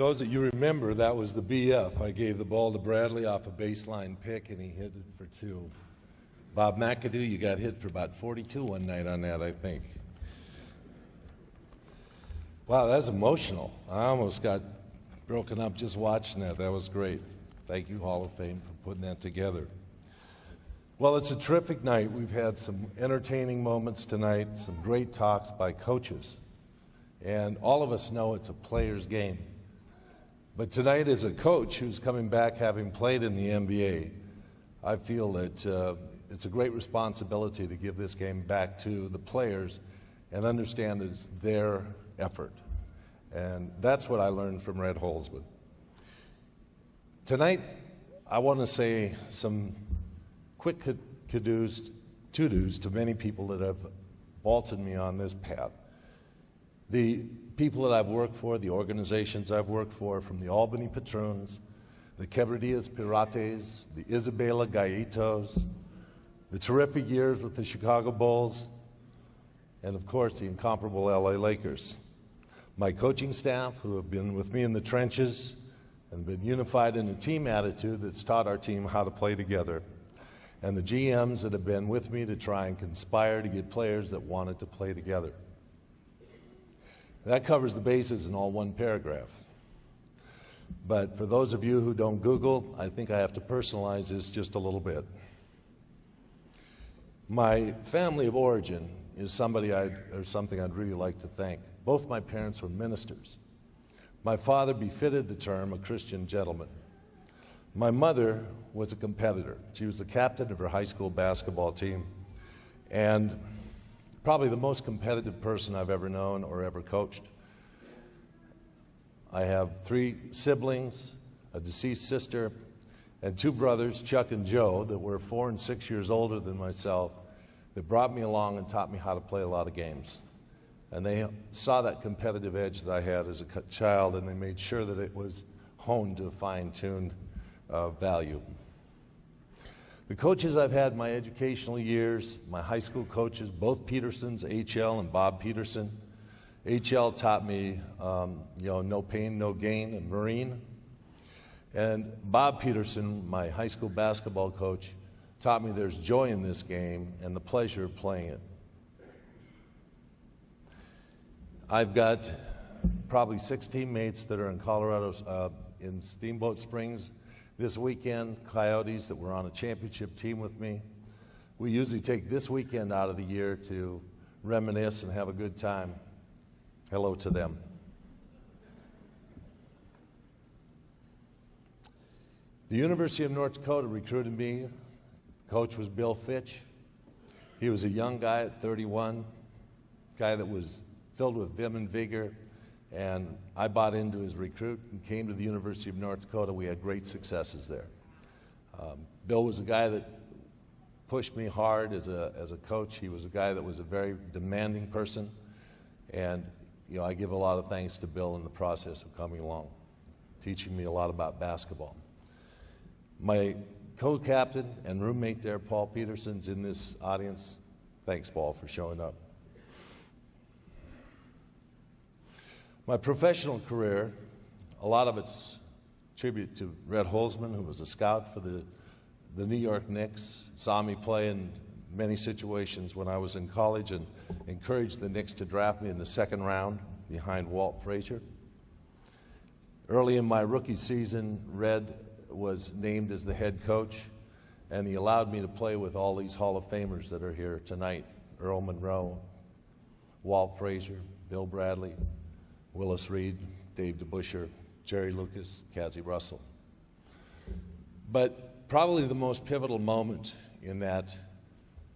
those that you remember, that was the BF. I gave the ball to Bradley off a baseline pick, and he hit it for 2. Bob McAdoo, you got hit for about 42 one night on that, I think. Wow, that's emotional. I almost got broken up just watching that. That was great. Thank you, Hall of Fame, for putting that together. Well, it's a terrific night. We've had some entertaining moments tonight, some great talks by coaches. And all of us know it's a player's game. But tonight, as a coach who's coming back having played in the NBA, I feel that it's a great responsibility to give this game back to the players and understand that it's their effort. And that's what I learned from Red Holzman. Tonight, I want to say some quick to-dos to many people that have vaulted me on this path. The people that I've worked for, the organizations I've worked for, from the Albany Patroons, the Quebradillas Pirates, the Isabela Gallitos, the terrific years with the Chicago Bulls, and of course the incomparable LA Lakers. My coaching staff, who have been with me in the trenches and been unified in a team attitude that's taught our team how to play together, and the GMs that have been with me to try and conspire to get players that wanted to play together. That covers the bases in all one paragraph. But for those of you who don't Google, I think I have to personalize this just a little bit. My family of origin is something I'd really like to thank. Both my parents were ministers. My father befitted the term a Christian gentleman. My mother was a competitor. She was the captain of her high school basketball team, and probably the most competitive person I've ever known or ever coached. I have 3 siblings, a deceased sister, and 2 brothers, Chuck and Joe, that were 4 and 6 years older than myself, that brought me along and taught me how to play a lot of games. And they saw that competitive edge that I had as a child, and they made sure that it was honed to a fine-tuned value. The coaches I've had my educational years, my high school coaches, both Petersons, H.L. and Bob Peterson. H.L. taught me, no pain, no gain, and Marine. And Bob Peterson, my high school basketball coach, taught me there's joy in this game and the pleasure of playing it. I've got probably 6 teammates that are in Colorado, in Steamboat Springs this weekend, Coyotes that were on a championship team with me. We usually take this weekend out of the year to reminisce and have a good time. Hello to them. The University of North Dakota recruited me. Coach was Bill Fitch. He was a young guy at 31, guy that was filled with vim and vigor, and I bought into his recruit and came to the University of North Dakota. We had great successes there. Bill was a guy that pushed me hard as a coach. He was a guy that was a very demanding person, and I give a lot of thanks to Bill in the process of coming along, teaching me a lot about basketball. My co-captain and roommate there, Paul Peterson's in this audience. Thanks, Paul, for showing up. My professional career, a lot of it's tribute to Red Holzman, who was a scout for the New York Knicks, saw me play in many situations when I was in college and encouraged the Knicks to draft me in the 2nd round behind Walt Frazier. Early in my rookie season, Red was named as the head coach, and he allowed me to play with all these Hall of Famers that are here tonight: Earl Monroe, Walt Frazier, Bill Bradley, Willis Reed, Dave DeBusschere, Jerry Lucas, Cazzie Russell. But probably the most pivotal moment in that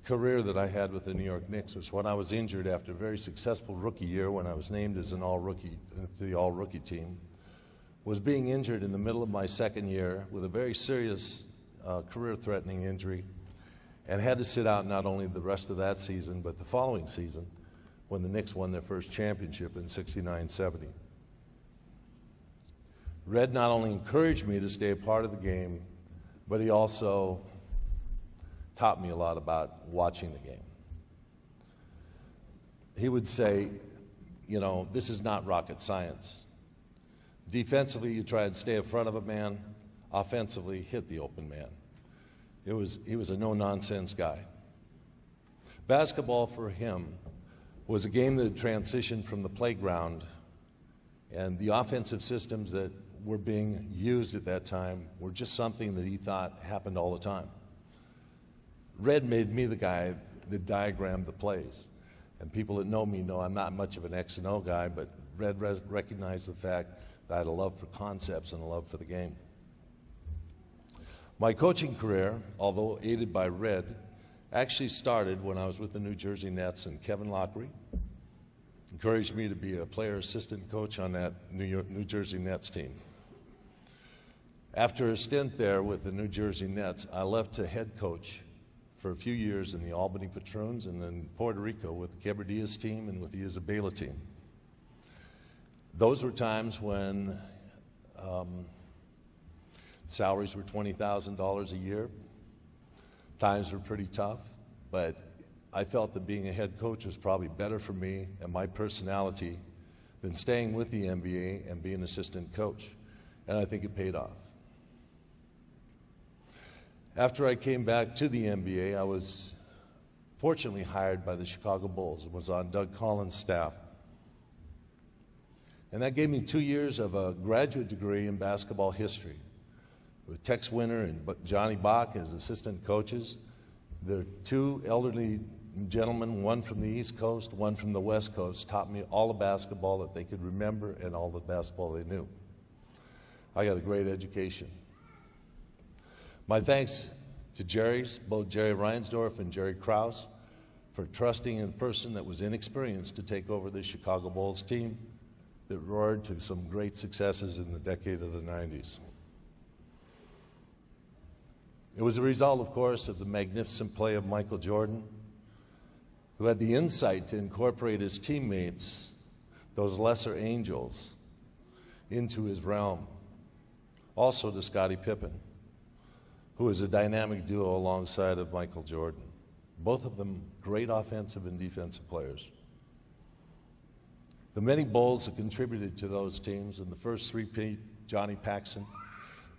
career that I had with the New York Knicks was when I was injured after a very successful rookie year, when I was named as an all-rookie to the all-rookie team, was being injured in the middle of my 2nd year with a very serious career-threatening injury, and had to sit out not only the rest of that season, but the following season, when the Knicks won their first championship in 69-70. Red not only encouraged me to stay a part of the game, but he also taught me a lot about watching the game. He would say, this is not rocket science. Defensively, you try and stay in front of a man. Offensively, hit the open man. He was a no-nonsense guy. Basketball for him was a game that transitioned from the playground, and the offensive systems that were being used at that time were just something that he thought happened all the time. Red made me the guy that diagrammed the plays. And people that know me know I'm not much of an X and O guy, but Red recognized the fact that I had a love for concepts and a love for the game. My coaching career, although aided by Red, actually started when I was with the New Jersey Nets, and Kevin Lockery encouraged me to be a player assistant coach on that New Jersey Nets team. After a stint there with the New Jersey Nets, I left to head coach for a few years in the Albany Patroons and then Puerto Rico with the Quebradillas team and with the Isabela team. Those were times when salaries were $20,000 a year. Times were pretty tough, but I felt that being a head coach was probably better for me and my personality than staying with the NBA and being an assistant coach, and I think it paid off. After I came back to the NBA, I was fortunately hired by the Chicago Bulls and was on Doug Collins' staff. And that gave me 2 years of a graduate degree in basketball history. With Tex Winter and Johnny Bach as assistant coaches, the two elderly gentlemen, one from the East Coast, one from the West Coast, taught me all the basketball that they could remember and all the basketball they knew. I got a great education. My thanks to both Jerry Reinsdorf and Jerry Krause, for trusting in a person that was inexperienced to take over the Chicago Bulls team that roared to some great successes in the decade of the 90s. It was a result, of course, of the magnificent play of Michael Jordan, who had the insight to incorporate his teammates, those lesser angels, into his realm. Also to Scottie Pippen, who was a dynamic duo alongside of Michael Jordan. Both of them great offensive and defensive players. The many Bulls that contributed to those teams in the first three-peat, Johnny Paxson,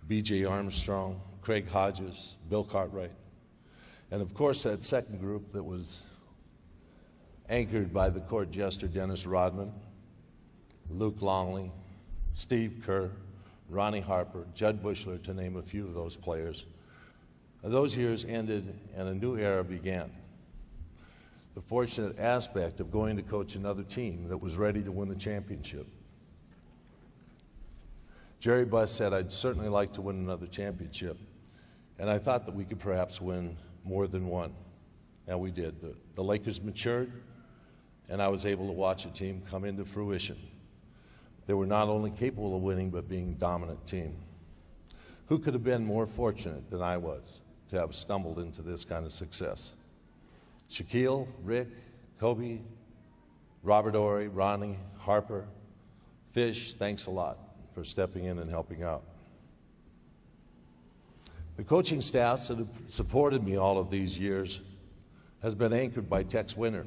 B.J. Armstrong, Craig Hodges, Bill Cartwright, and of course that second group that was anchored by the court jester Dennis Rodman, Luke Longley, Steve Kerr, Ronnie Harper, Judd Bushler, to name a few of those players. Those years ended and a new era began. The fortunate aspect of going to coach another team that was ready to win the championship. Jerry Buss said, "I'd certainly like to win another championship." And I thought that we could perhaps win more than one. And we did. The Lakers matured, and I was able to watch a team come into fruition. They were not only capable of winning, but being a dominant team. Who could have been more fortunate than I was to have stumbled into this kind of success? Shaquille, Rick, Kobe, Robert Ory, Ronnie, Harper, Fish, thanks a lot for stepping in and helping out. The coaching staffs that have supported me all of these years has been anchored by Tex Winter,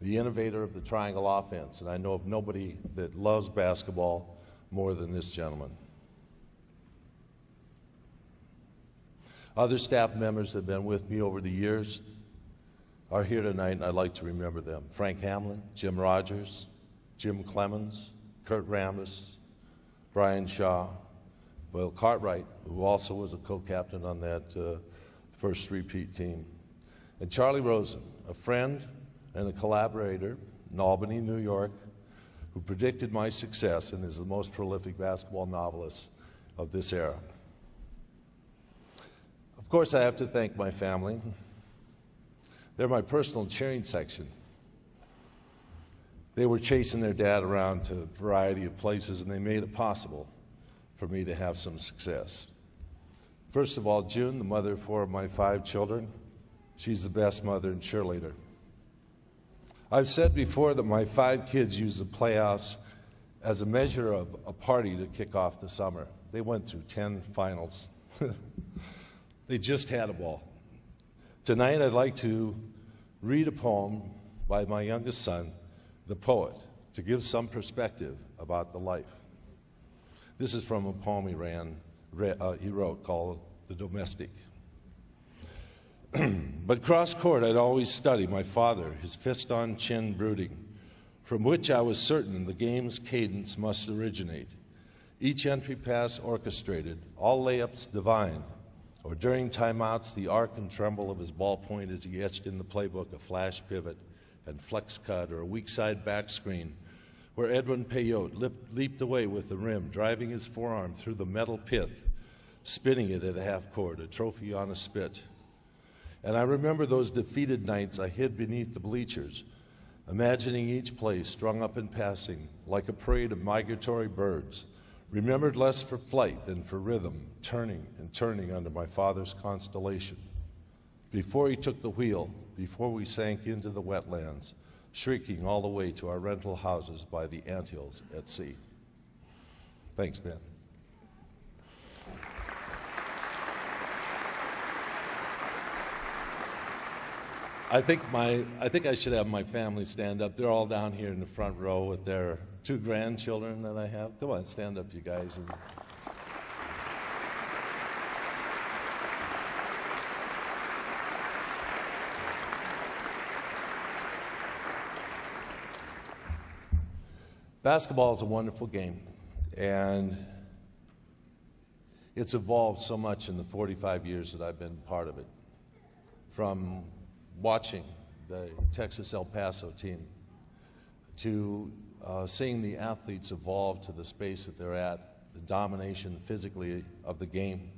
the innovator of the triangle offense, and I know of nobody that loves basketball more than this gentleman. Other staff members that have been with me over the years are here tonight, and I'd like to remember them. Frank Hamlin, Jim Rogers, Jim Clemens, Kurt Rambis, Brian Shaw, Bill Cartwright, who also was a co-captain on that first three-peat team, and Charlie Rosen, a friend and a collaborator in Albany, New York, who predicted my success and is the most prolific basketball novelist of this era. Of course, I have to thank my family. They're my personal cheering section. They were chasing their dad around to a variety of places, and they made it possible for me to have some success. First of all, June, the mother of 4 of my 5 children, she's the best mother and cheerleader. I've said before that my 5 kids use the playoffs as a measure of a party to kick off the summer. They went through 10 finals. They just had a ball. Tonight I'd like to read a poem by my youngest son, the poet, to give some perspective about the life. This is from a poem he wrote called The Domestic. But cross court I'd always study my father, his fist on chin brooding, from which I was certain the game's cadence must originate. Each entry pass orchestrated, all layups divined, or during timeouts the arc and tremble of his ballpoint as he etched in the playbook a flash pivot and flex cut or a weak side back screen, where Edwin Peyote leaped away with the rim, driving his forearm through the metal pith, spinning it at half court, a trophy on a spit. And I remember those defeated nights I hid beneath the bleachers, imagining each play strung up and passing like a parade of migratory birds, remembered less for flight than for rhythm, turning and turning under my father's constellation. Before he took the wheel, before we sank into the wetlands, shrieking all the way to our rental houses by the anthills at sea. Thanks, man. I think I should have my family stand up. They're all down here in the front row with their 2 grandchildren that I have. Come on, stand up, you guys. Basketball is a wonderful game, and it's evolved so much in the 45 years that I've been part of it. From watching the Texas El Paso team to seeing the athletes evolve to the space that they're at, the domination physically of the game.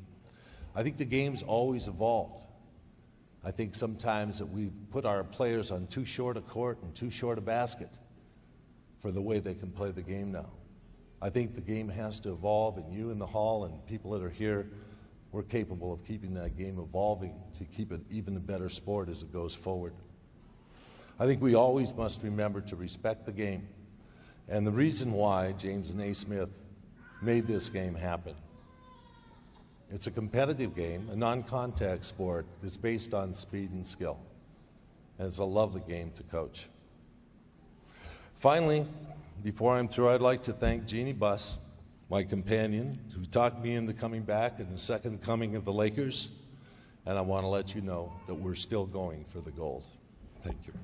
I think the game's always evolved. I think sometimes that we put our players on too short a court and too short a basket for the way they can play the game now. I think the game has to evolve, and you in the hall and people that are here, we're capable of keeping that game evolving to keep it even a better sport as it goes forward. I think we always must remember to respect the game, and the reason why James Naismith made this game happen. It's a competitive game, a non-contact sport that's based on speed and skill, and it's a lovely game to coach. Finally, before I'm through, I'd like to thank Jeannie Buss, my companion, who talked me into coming back in the second coming of the Lakers, and I want to let you know that we're still going for the gold. Thank you.